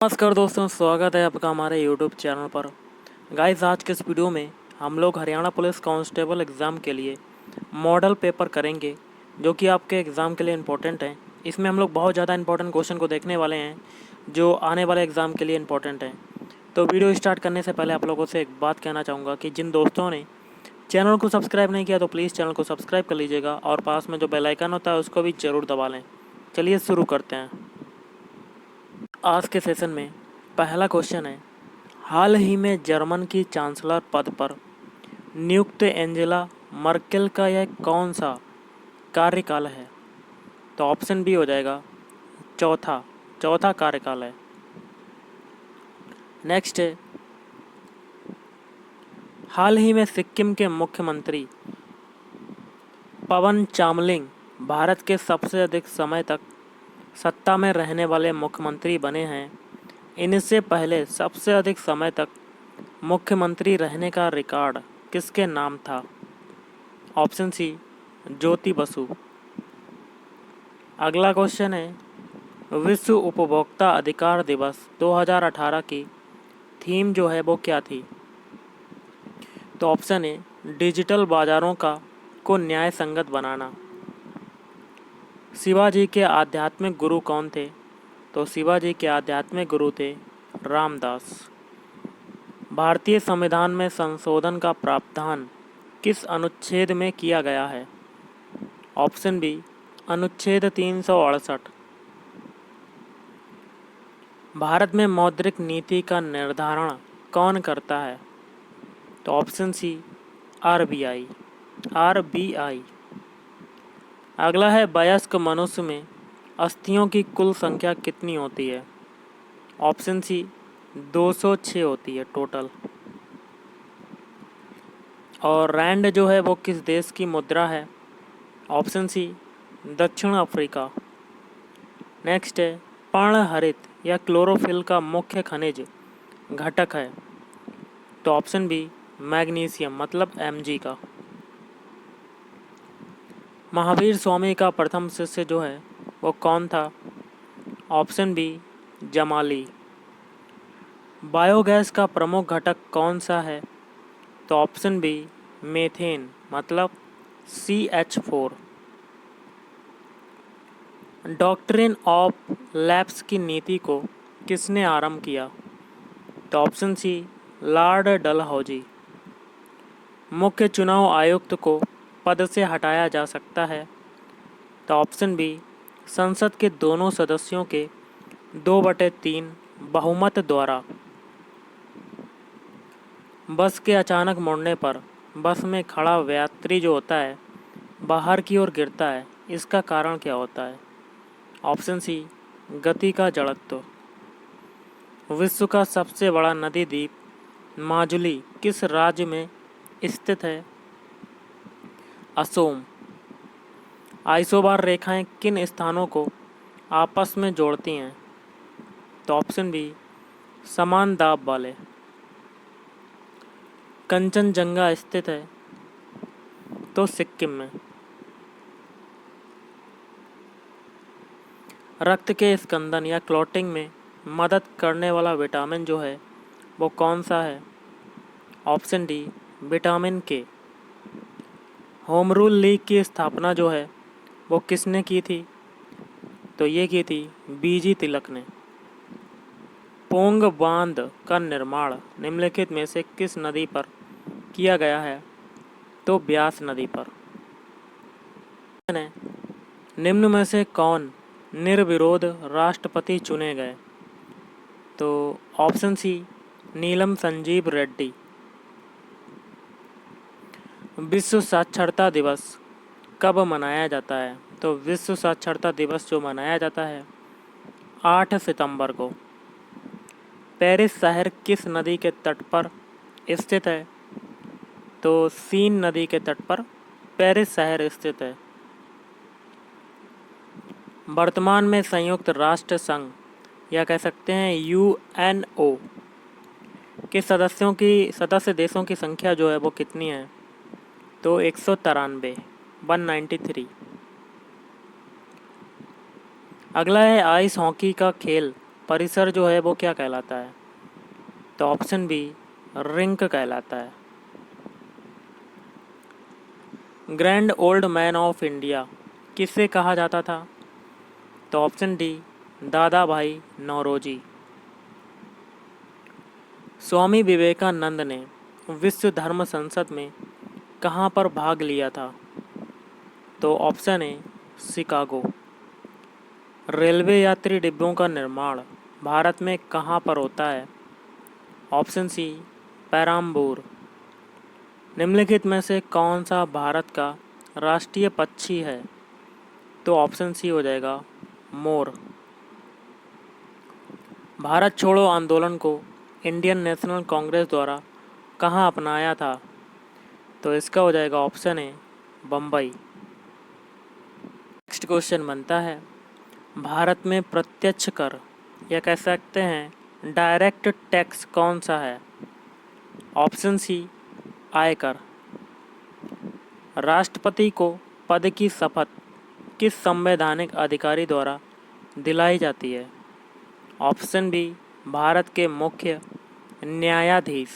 नमस्कार दोस्तों, स्वागत है आपका हमारे यूट्यूब चैनल पर। गाइस, आज के इस वीडियो में हम लोग हरियाणा पुलिस कांस्टेबल एग्ज़ाम के लिए मॉडल पेपर करेंगे, जो कि आपके एग्ज़ाम के लिए इम्पोर्टेंट हैं। इसमें हम लोग बहुत ज़्यादा इंपॉर्टेंट क्वेश्चन को देखने वाले हैं, जो आने वाले एग्ज़ाम के लिए इम्पोर्टेंट हैं। तो वीडियो स्टार्ट करने से पहले आप लोगों से एक बात कहना चाहूँगा कि जिन दोस्तों ने चैनल को सब्सक्राइब नहीं किया तो प्लीज़ चैनल को सब्सक्राइब कर लीजिएगा और पास में जो बेल आइकन होता है उसको भी ज़रूर दबा लें। चलिए शुरू करते हैं। आज के सेशन में पहला क्वेश्चन है, हाल ही में जर्मन की चांसलर पद पर नियुक्त एंजेला मर्केल का यह कौन सा कार्यकाल है? तो ऑप्शन बी हो जाएगा चौथा कार्यकाल है। नेक्स्ट है, हाल ही में सिक्किम के मुख्यमंत्री पवन चामलिंग भारत के सबसे अधिक समय तक सत्ता में रहने वाले मुख्यमंत्री बने हैं। इनसे पहले सबसे अधिक समय तक मुख्यमंत्री रहने का रिकॉर्ड किसके नाम था? Option C, Jyoti Basu. अगला क्वेश्चन है, विश्व उपभोक्ता अधिकार दिवस 2018 की थीम जो है वो क्या थी? तो ऑप्शन है, डिजिटल बाजारों को न्याय संगत बनाना। शिवाजी के आध्यात्मिक गुरु कौन थे? तो शिवाजी के आध्यात्मिक गुरु थे रामदास। भारतीय संविधान में संशोधन का प्रावधान किस अनुच्छेद में किया गया है? ऑप्शन बी, अनुच्छेद 368। भारत में मौद्रिक नीति का निर्धारण कौन करता है? तो ऑप्शन सी, आरबीआई। अगला है, वयस्क मनुष्य में अस्थियों की कुल संख्या कितनी होती है? ऑप्शन सी, 206 होती है टोटल। और रैंड जो है वो किस देश की मुद्रा है? ऑप्शन सी, दक्षिण अफ्रीका। नेक्स्ट है, पर्णहरित या क्लोरोफिल का मुख्य खनिज घटक है? तो ऑप्शन बी, मैग्नीशियम मतलब Mg का। महावीर स्वामी का प्रथम शिष्य जो है वो कौन था? Option B, Jamali. बायोगैस का प्रमुख घटक कौन सा है? तो ऑप्शन बी, मीथेन मतलब CH4। डॉक्ट्रिन ऑफ लैप्स की नीति को किसने आरंभ किया? तो ऑप्शन सी, लॉर्ड डलहौजी। मुख्य चुनाव आयुक्त को पद से हटाया जा सकता है? तो ऑप्शन बी, संसद के दोनों सदस्यों के 2/3 बहुमत द्वारा। बस के अचानक मुड़ने पर बस में खड़ा यात्री जो होता है बाहर की ओर गिरता है, इसका कारण क्या होता है? ऑप्शन सी, गति का जड़त्व। विश्व का सबसे बड़ा नदी द्वीप माजुली किस राज्य में स्थित है? असोम। आइसोबार रेखाएं किन स्थानों को आपस में जोड़ती हैं? तो ऑप्शन बी, समान दाब वाले। कंचनजंगा स्थित है तो सिक्किम में। रक्त के स्कंदन या क्लॉटिंग में मदद करने वाला विटामिन जो है वो कौन सा है? ऑप्शन डी, विटामिन के। होम रूल लीग की स्थापना जो है वो किसने की थी? तो ये की थी बीजी तिलक ने। पोंग बांध का निर्माण निम्नलिखित में से किस नदी पर किया गया है? तो ब्यास नदी पर। निम्न में से कौन निर्विरोध राष्ट्रपति चुने गए? तो ऑप्शन सी, नीलम संजीव रेड्डी। विश्व साक्षरता दिवस कब मनाया जाता है? तो विश्व साक्षरता दिवस जो मनाया जाता है 8 सितंबर को। पेरिस शहर किस नदी के तट पर स्थित है? तो सीन नदी के तट पर पेरिस शहर स्थित है। वर्तमान में संयुक्त राष्ट्र संघ या कह सकते हैं UNO के सदस्य देशों की संख्या जो है वो कितनी है? तो 193। अगला है, आइस हॉकी का खेल परिसर जो है वो क्या कहलाता है? तो ऑप्शन बी रिंक कहलाता है। Grand old man of India किसे कहा जाता था? तो ऑप्शन डी दादा भाई नौरोजी। स्वामी विवेकानंद ने विश्व धर्म संसद में कहाँ पर भाग लिया था? तो ऑप्शन ए शिकागो। रेलवे यात्री डिब्बों का निर्माण भारत में कहाँ पर होता है? Option C Perambur. निम्नलिखित में से कौन सा भारत का राष्ट्रीय पक्षी है? तो ऑप्शन सी हो जाएगा मोर। भारत छोड़ो आंदोलन को इंडियन नेशनल कांग्रेस द्वारा कहाँ अपनाया था? तो इसका हो जाएगा option A Bombay. Next question बनता है, भारत में प्रत्यक्ष कर या कह सकते हैं डायरेक्ट टैक्स कौन सा है? ऑप्शन सी आयकर। राष्ट्रपति को पद की शपथ किस संवैधानिक अधिकारी द्वारा दिलाई जाती है? ऑप्शन बी भारत के मुख्य न्यायाधीश।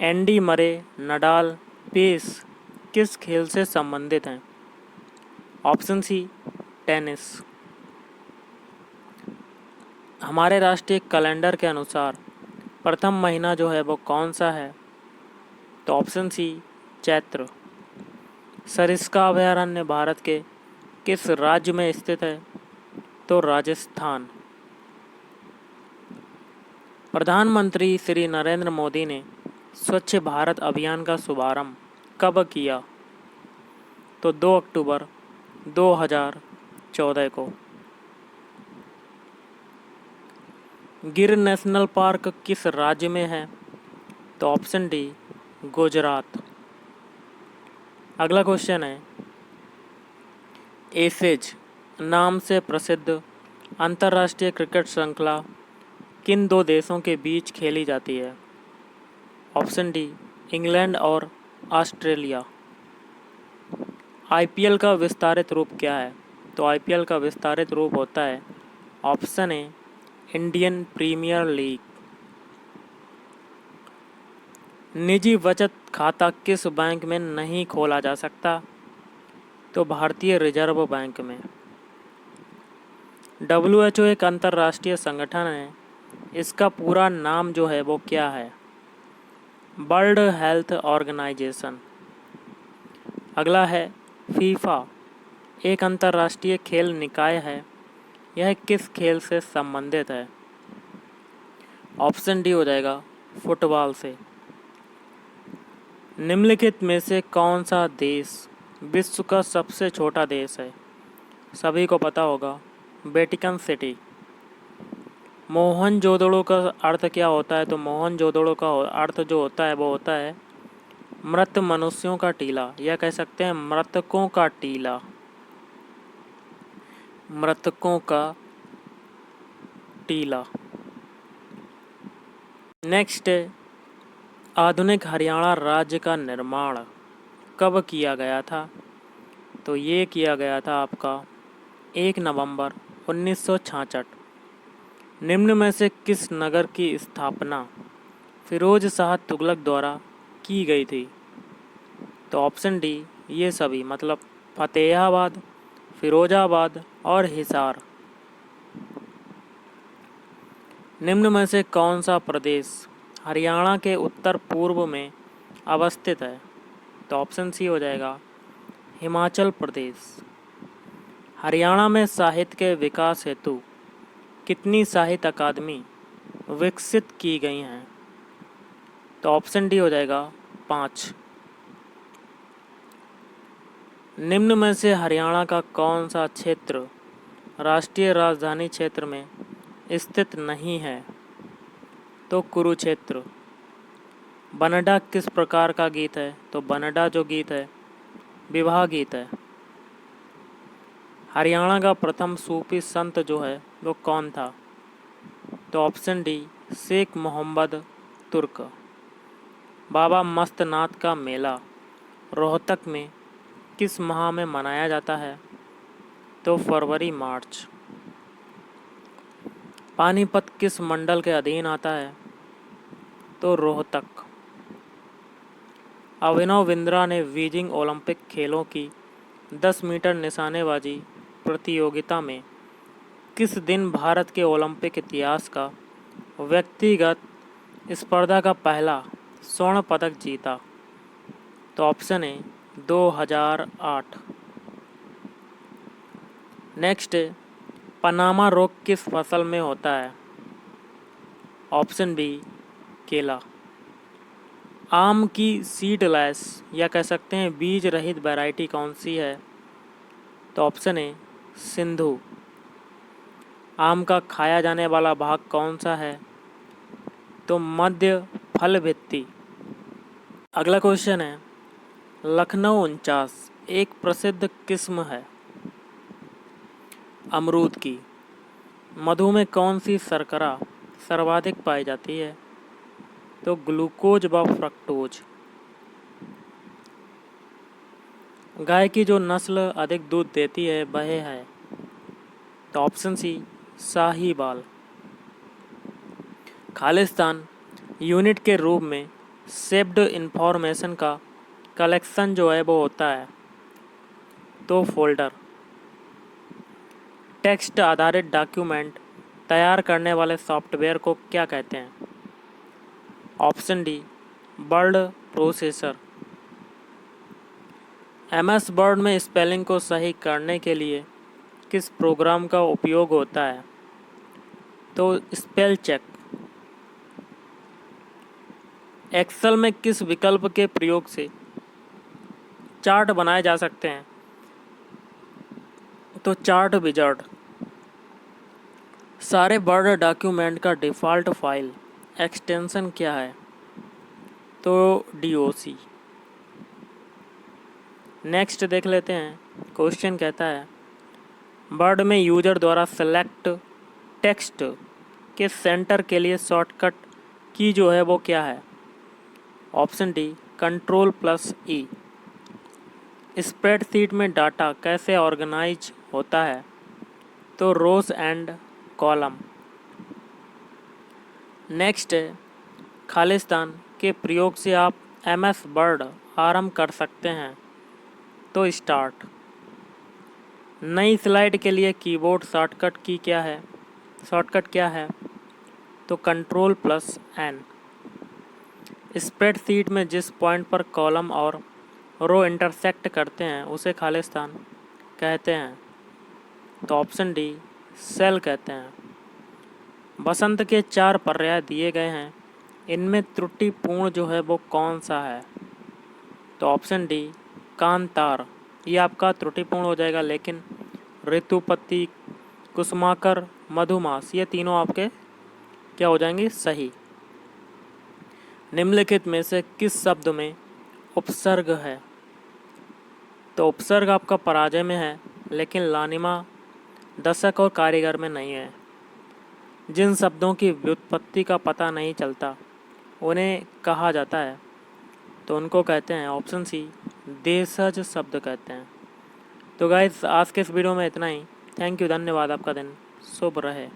एंडी मरे नडाल पेस किस खेल से संबंधित हैं? Option C tennis. हमारे राष्ट्रीय कैलेंडर के अनुसार प्रथम महीना जो है वो कौन सा है? तो ऑप्शन सी चैत्र। सरिस्का अभयारण्य भारत के किस राज्य में स्थित है? तो राजस्थान। प्रधानमंत्री श्री नरेंद्र मोदी ने स्वच्छ भारत अभियान का शुभारंभ कब किया? तो 2 अक्टूबर 2014 को। गिर नेशनल पार्क किस राज्य में है? तो ऑप्शन डी गुजरात। अगला क्वेश्चन है, एसेज नाम से प्रसिद्ध अंतर्राष्ट्रीय क्रिकेट श्रृंखला किन दो देशों के बीच खेली जाती है? ऑप्शन डी इंग्लैंड और ऑस्ट्रेलिया। आईपीएल का विस्तारित रूप क्या है? तो आईपीएल का विस्तारित रूप होता है option A Indian premier league. निजी बचत खाता किस बैंक में नहीं खोला जा सकता? तो भारतीय रिजर्व बैंक में। WHO एक अंतर्राष्ट्रीय संगठन है, इसका पूरा नाम जो है वो क्या है? World health organisation. अगला है फीफा एक अंतर्राष्ट्रीय खेल निकाय है, यह किस खेल से संबंधित है? ऑप्शन डी हो जाएगा फुटबॉल से। निम्नलिखित में से कौन सा देश विश्व का सबसे छोटा देश है? सभी को पता होगा वेटिकन सिटी। मोहनजोदड़ो का अर्थ क्या होता है? तो मोहनजोदड़ो का अर्थ जो होता है वो होता है मृत मनुष्यों का टीला, या कह सकते हैं मृतकों का टीला। मृतकों का टीला। नेक्स्ट, आधुनिक हरियाणा राज्य का निर्माण कब किया गया था? तो ये किया गया था आपका 1 नवंबर 1966। निम्न में से किस नगर की स्थापना फिरोज शाह तुगलक द्वारा की गई थी? तो ऑप्शन डी ये सभी, मतलब फतेहाबाद, फिरोजाबाद और हिसार। निम्न में से कौन सा प्रदेश हरियाणा के उत्तर पूर्व में अवस्थित है? तो ऑप्शन सी हो जाएगा हिमाचल प्रदेश। हरियाणा में साहित्य के विकास हेतु कितनी साहित्य अकादमी विकसित की गई हैं? तो ऑप्शन डी हो जाएगा 5। निम्न में से हरियाणा का कौन सा क्षेत्र राष्ट्रीय राजधानी क्षेत्र में स्थित नहीं है? तो कुरुक्षेत्र। बनडा किस प्रकार का गीत है? तो बनडा जो गीत है विवाह गीत है। हरियाणा का प्रथम सूफी संत जो है वो कौन था? तो ऑप्शन डी शेख मोहम्मद तुर्क। बाबा मस्तनाथ का मेला रोहतक में किस माह में मनाया जाता है? तो फरवरी मार्च। पानीपत किस मंडल के अधीन आता है? तो रोहतक। अभिनव बिंद्रा ने बीजिंग ओलंपिक खेलों की 10 मीटर निशानेबाजी प्रतियोगिता में किस दिन भारत के ओलंपिक इतिहास का व्यक्तिगत स्पर्धा का पहला स्वर्ण पदक जीता? तो ऑप्शन है 2008। नेक्स्ट है, पनामा रोग किस फसल में होता है? ऑप्शन बी केला। आम की सीडलेस या कह सकते हैं बीज रहित वैरायटी कौन सी है? तो ऑप्शन है सिंधु। आम का खाया जाने वाला भाग कौन सा है? तो मध्य फल भित्ति। अगला क्वेश्चन है, लखनऊ 49 एक प्रसिद्ध किस्म है अमरूद की। मधु में कौन सी शर्करा सर्वाधिक पाई जाती है? तो ग्लूकोज व फ्रक्टोज। गाय की जो नस्ल अधिक दूध देती है वह है? तो option C Sahiwal. Khalistan unit के रूप में सेव्ड इंफॉर्मेशन का कलेक्शन जो है वो होता है? तो फोल्डर। टेक्स्ट आधारित डॉक्यूमेंट तैयार करने वाले सॉफ्टवेयर को क्या कहते हैं? Option D word processor. MS word में स्पेलिंग को सही करने के लिए किस प्रोग्राम का उपयोग होता है? तो स्पेल चेक। एक्सेल में किस विकल्प के प्रयोग से चार्ट बनाए जा सकते हैं? तो चार्ट विजार्ड। सारे वर्ड डॉक्यूमेंट का डिफ़ॉल्ट फाइल एक्सटेंशन क्या है? तो DOC। नेक्स्ट देख लेते हैं, क्वेश्चन कहता है वर्ड में यूजर द्वारा सेलेक्ट टेक्स्ट के सेंटर के लिए शॉर्टकट की जो है वो क्या है? Option D Ctrl+E। स्प्रेडशीट में डाटा कैसे ऑर्गेनाइज होता है? तो रोज एंड कॉलम। नेक्स्ट है, खालिस्तान के प्रयोग से आप MS वर्ड आरंभ कर सकते हैं? तो स्टार्ट। नई स्लाइड के लिए कीबोर्ड शॉर्टकट की क्या है? शॉर्टकट क्या है? तो Ctrl+N। स्प्रेडशीट में जिस पॉइंट पर कॉलम और रो इंटरसेक्ट करते हैं उसे खालिस्तान कहते हैं? तो ऑप्शन डी सेल कहते हैं। बसंत के 4 पर्याय दिए गए हैं, इनमें त्रुटिपूर्ण जो है वो कौन सा है? तो ऑप्शन डी कांतार। ये आपका त्रुटिपूर्ण हो जाएगा, लेकिन ऋतुपति, कुसुमाकर, मधुमास ये तीनों आपके क्या हो जाएंगे? सही। निम्नलिखित में से किस शब्द में उपसर्ग है? तो उपसर्ग आपका पराजय में है, लेकिन लानिमा, दशक और कारीगर में नहीं है। जिन शब्दों की व्युत्पत्ति का पता नहीं चलता उन्हें कहा जाता है? तो उनको कहते हैं ऑप्शन सी देशज शब्द कहते हैं। तो गाइस आज के इस वीडियो में इतना ही। थैंक यू, धन्यवाद। आपका दिन शुभ रहे।